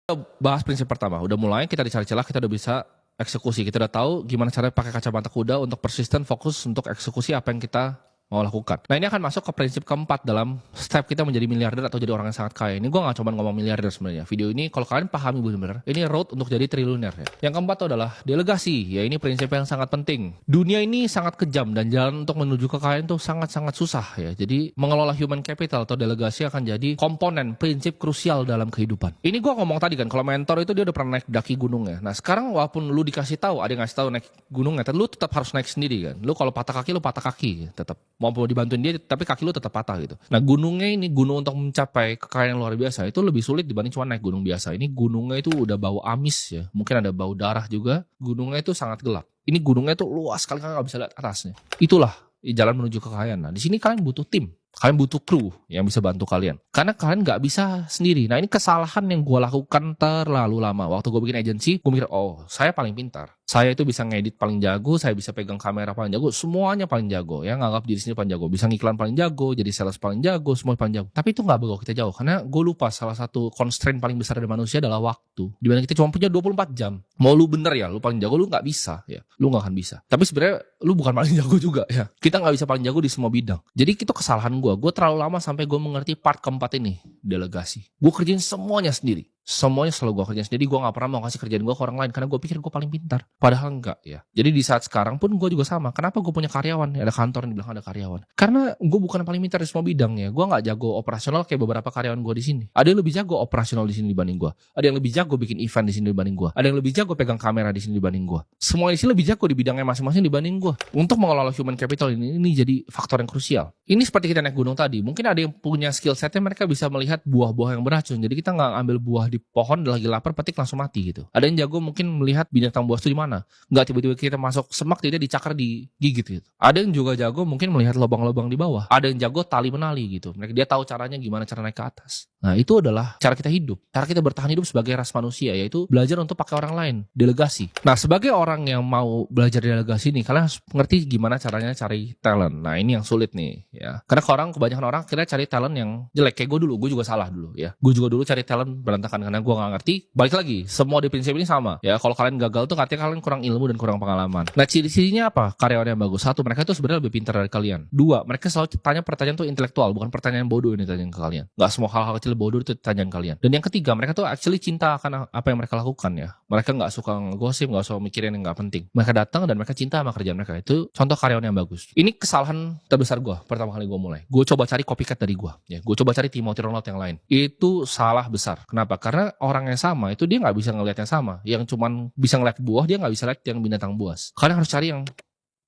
Kita bahas prinsip pertama, udah mulai kita dicari celah, kita udah bisa eksekusi, kita udah tahu gimana cara pakai kacamata kuda untuk persisten fokus untuk eksekusi apa yang kita mau lakukan. Nah ini akan masuk ke prinsip keempat dalam step kita menjadi miliarder atau jadi orang yang sangat kaya. Ini gue gak cuma ngomong miliarder sebenarnya. Video ini kalau kalian pahami benar-benar, ini road untuk jadi triliuner ya. Yang keempat itu adalah delegasi. Ya ini prinsip yang sangat penting. Dunia ini sangat kejam dan jalan untuk menuju kekayaan itu sangat-sangat susah ya. Jadi mengelola human capital atau delegasi akan jadi komponen prinsip krusial dalam kehidupan. Ini gue ngomong tadi kan, kalau mentor itu dia udah pernah naik daki gunungnya. Nah sekarang walaupun lu dikasih tahu, ada yang ngasih tahu naik gunungnya, tapi lu tetap harus naik sendiri kan. Lu kalau patah kaki, lu patah kaki tetap. Mau dibantuin dia tapi kaki lu tetap patah gitu. Nah gunungnya ini, gunung untuk mencapai kekayaan yang luar biasa itu lebih sulit dibanding cuma naik gunung biasa. Ini gunungnya itu udah bau amis ya, mungkin ada bau darah juga. Gunungnya itu sangat gelap. Ini gunungnya itu luas sekali, kalian nggak bisa lihat atasnya. Itulah jalan menuju kekayaan. Nah di sini kalian butuh tim, kalian butuh kru yang bisa bantu kalian. Karena kalian nggak bisa sendiri. Nah ini kesalahan yang gue lakukan terlalu lama. Waktu gue bikin agency, gue mikir, oh saya paling pintar. Saya itu bisa ngedit paling jago, saya bisa pegang kamera paling jago, semuanya paling jago. Ya nganggap diri sendiri paling jago. Bisa ngiklan paling jago, jadi sales paling jago, semua paling jago. Tapi itu nggak bawa kita jauh. Karena gue lupa salah satu constraint paling besar dari manusia adalah waktu. Dimana kita cuma punya 24 jam. Mau lu bener ya, lu paling jago, lu nggak bisa ya. Lu nggak akan bisa. Tapi sebenarnya lu bukan paling jago juga ya. Kita nggak bisa paling jago di semua bidang. Jadi itu kesalahan gue. Gue terlalu lama sampai gue mengerti part keempat ini, delegasi. Gue kerjain semuanya sendiri. Semuanya selalu gue kerjain sendiri. Gue gak pernah mau kasih kerjaan gue ke orang lain karena gue pikir gue paling pintar. Padahal enggak ya. Jadi di saat sekarang pun gue juga sama. Kenapa gue punya karyawan? Ada kantor yang dibilang ada karyawan. Karena gue bukan yang paling pintar di semua bidang ya. Gue gak jago operasional kayak beberapa karyawan gue di sini. Ada yang lebih jago operasional di sini dibanding gue. Ada yang lebih jago bikin event di sini dibanding gue. Ada yang lebih jago pegang kamera di sini dibanding gue. Semua di sini lebih jago di bidangnya masing-masing dibanding gue. Untuk mengelola human capital ini jadi faktor yang krusial. Ini seperti kita naik gunung tadi. Mungkin ada yang punya skill setnya, mereka bisa melihat buah-buah yang beracun. Jadi kita nggak ambil buah di pohon lagi lapar petik langsung mati gitu. Ada yang jago mungkin melihat binatang buas itu di mana. Nggak tiba-tiba kita masuk semak dia dicakar digigit gitu. Ada yang juga jago mungkin melihat lubang-lubang di bawah. Ada yang jago tali menali gitu. Dia tahu caranya gimana cara naik ke atas. Nah itu adalah cara kita hidup. Cara kita bertahan hidup sebagai ras manusia, yaitu belajar untuk pakai orang lain. Delegasi. Nah sebagai orang yang mau belajar delegasi nih, kalian harus ngerti gimana caranya cari talent. Nah ini yang sulit nih ya. Karena kebanyakan orang kira cari talent yang jelek. Kayak gue dulu, gue juga salah dulu ya. Gue juga dulu cari talent berantakan karena gue gak ngerti. Balik lagi, semua di prinsip ini sama ya. Kalau kalian gagal tuh artinya kalian kurang ilmu dan kurang pengalaman. Nah ciri-cirinya apa? Karyawan yang bagus. Satu, mereka tuh sebenarnya lebih pintar dari kalian. Dua, mereka selalu tanya pertanyaan tuh intelektual, bukan pertanyaan bodoh ini tanya ke kalian. Gak semua hal-hal kecil bodoh itu tanyaan kalian. Dan yang ketiga, mereka tuh actually cinta akan apa yang mereka lakukan ya. Mereka gak suka ngegosip, gak suka mikirin yang gak penting. Mereka datang dan mereka cinta sama kerjaan mereka. Itu contoh karyawan yang bagus. Ini kesalahan terbesar gue pertama kali gue mulai. Gue coba cari copycat dari gue ya. Gue coba cari Timothy Ronald yang lain. Itu salah besar. Kenapa? Karena orang yang sama itu dia gak bisa ngelihat yang sama. Yang cuman bisa ngeliat buah, dia gak bisa lihat yang binatang buas. Kalian harus cari yang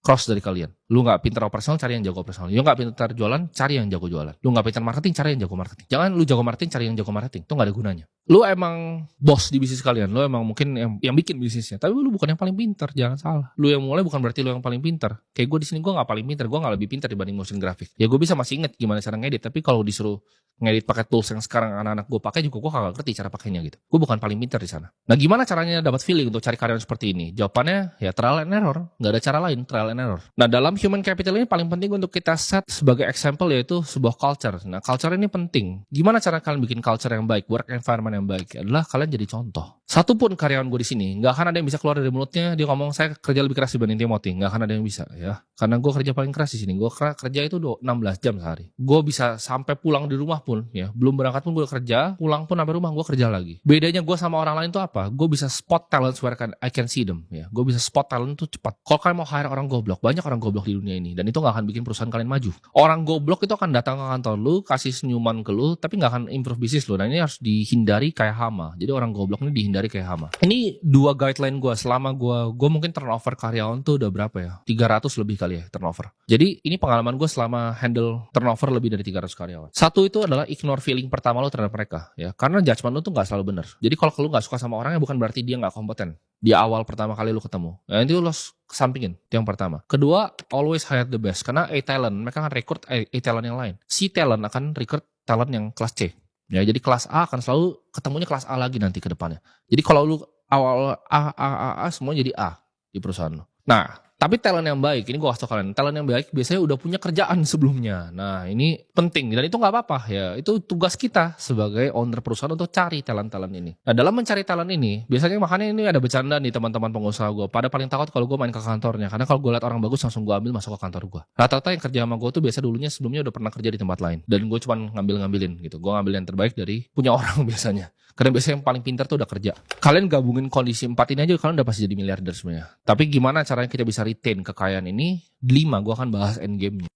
cross dari kalian. Lu gak pintar operasional, cari yang jago operasional. Lu gak pintar jualan, cari yang jago jualan. Lu gak pintar marketing, cari yang jago marketing. Jangan lu jago marketing, cari yang jago marketing. Itu gak ada gunanya. Lu emang bos di bisnis kalian. Lu emang mungkin yang bikin bisnisnya. Tapi lu bukan yang paling pintar, jangan salah. Lu yang mulai bukan berarti lu yang paling pintar. Kayak gue di sini gue gak paling pintar. Gue gak lebih pintar dibanding motion graphic. Ya gue bisa masih inget gimana cara ngedit. Tapi kalau disuruh ngedit pakai tools yang sekarang anak-anak gue pakai juga gue kagak ngerti cara pakainya gitu. Gue bukan paling pintar di sana. Nah gimana caranya dapat feeling untuk cari karyawan seperti ini? Jawabannya ya trial and error. Gak ada cara lain, trial and error. Nah dalam human capital ini paling penting untuk kita set sebagai example yaitu sebuah culture. Nah culture ini penting. Gimana cara kalian bikin culture yang baik, work environment yang baik? Adalah kalian jadi contoh. Satupun karyawan gue di sini nggak akan ada yang bisa keluar dari mulutnya dia ngomong saya kerja lebih keras dibanding Timothy. Nggak akan ada yang bisa ya. Karena gue kerja paling keras di sini. Gue kerja itu 16 jam sehari. Gue bisa sampai pulang di rumah pun ya. Belum berangkat pun gue kerja, pulang pun sampai rumah gue kerja lagi. Bedanya gue sama orang lain tuh apa? Gue bisa spot talent where I can see them ya. Gue bisa spot talent tuh cepat. Kalau kalian mau hire orang goblok, banyak orang goblok di dunia ini dan itu nggak akan bikin perusahaan kalian maju. Orang goblok itu akan datang ke kantor lu, kasih senyuman ke lu, tapi nggak akan improve bisnis lu. Nah ini harus dihindari kayak hama. Jadi orang goblok ini dihindari kayak hama. Ini 2 guideline gue selama gue mungkin turnover karyawan tuh udah berapa ya? 300 lebih kali ya turnover. Jadi ini pengalaman gue selama handle turnover lebih dari 300 karyawan. Satu itu adalah ignore feeling pertama lo terhadap mereka ya. Karena judgement lo tuh nggak selalu benar. Jadi kalau lu nggak suka sama orangnya bukan berarti dia nggak kompeten. Di awal pertama kali lu ketemu. Nah itu lo kesampingin. Itu yang pertama. Kedua, always hire the best. Karena A-talent mereka akan rekrut A-talent yang lain. C-talent akan rekrut talent yang kelas C. Ya, jadi kelas A akan selalu ketemunya kelas A lagi nanti ke depannya. Jadi kalau lu awal A semua jadi A di perusahaan lu. Nah, Tapi talent yang baik, ini gue kasih tau kalian, talent yang baik biasanya udah punya kerjaan sebelumnya. Nah ini penting dan itu nggak apa-apa ya. Itu tugas kita sebagai owner perusahaan untuk cari talent-talent ini. Nah dalam mencari talent ini, biasanya makanya ini ada bercanda nih teman-teman pengusaha gue. Pada paling takut kalau gue main ke kantornya, karena kalau gue lihat orang bagus langsung gue ambil masuk ke kantor gue. Rata-rata yang kerja sama gue tuh biasa dulunya sebelumnya udah pernah kerja di tempat lain. Dan gue cuma ngambil-ngambilin gitu. Gue ngambil yang terbaik dari punya orang biasanya. Karena biasanya yang paling pintar tuh udah kerja. Kalian gabungin kondisi 4 ini aja kalian udah pasti jadi miliarder sebenarnya. Tapi gimana caranya kita bisa retain kekayaan ini? 5 gue akan bahas endgame-nya.